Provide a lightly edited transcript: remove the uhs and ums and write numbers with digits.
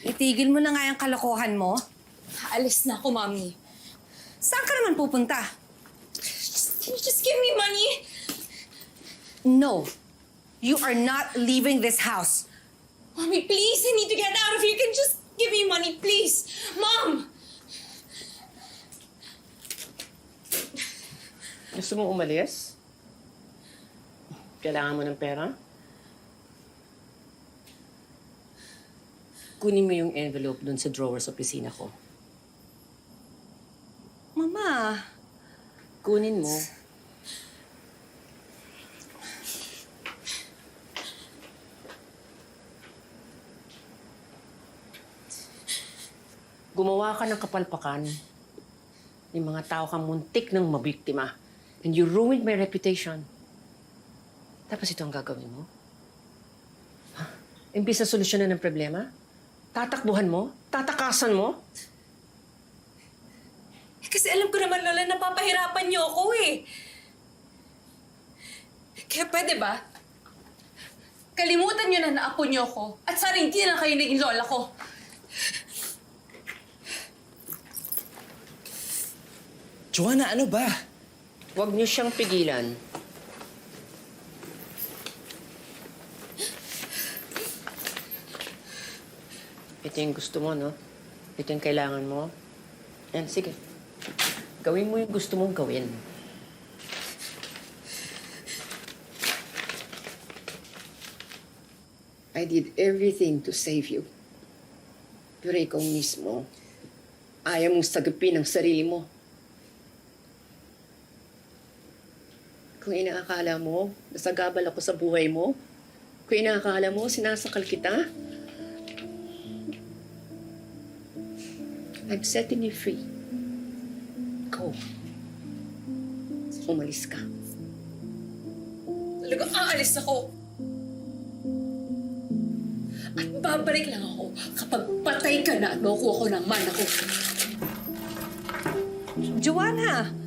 Itigil mo na nga yung kalokohan mo. Alis na ako, Mami. Saan ka naman pupunta? Can you just give me money? No. You are not leaving this house. Mommy, please, I need to get out of here. Can you just give me money, please? Mom! Gusto mo umalis? Kailangan mo ng pera? Kunin mo yung envelope dun sa drawer sa opisina ko. Mama, Kunin mo. Gumawa ka ng kapalpakan. Yung mga tao kang muntik ng mabiktima. And you ruined my reputation. Tapos ito ang gagawin mo? Ha? Imbis na solusyonan ng problema? Tatakbuhan mo? Tatakasan mo? Kasi alam ko naman, Lola, napapahirapan niyo ako eh. Kaya pwede ba? Kalimutan niyo na naapo niyo ako at sana hindi na kayo naging lola ko. Joanna, ano ba? Huwag niyo siyang pigilan. Ito yung gusto mo, no? Ito yung kailangan mo. Yan, sige. Gawin mo yung gusto mong gawin. I did everything to save you. Pero ikaw mismo, ayaw mong sagapin ang sarili mo. Kung inaakala mo, nasagabal ako sa buhay mo, kung inaakala mo, sinasakal kita, I'm setting you free. Go. Umalis ka. Talagang aalis ako. At babalik lang ako kapag patay ka na at makukuha ko ng mana ko. Joanna!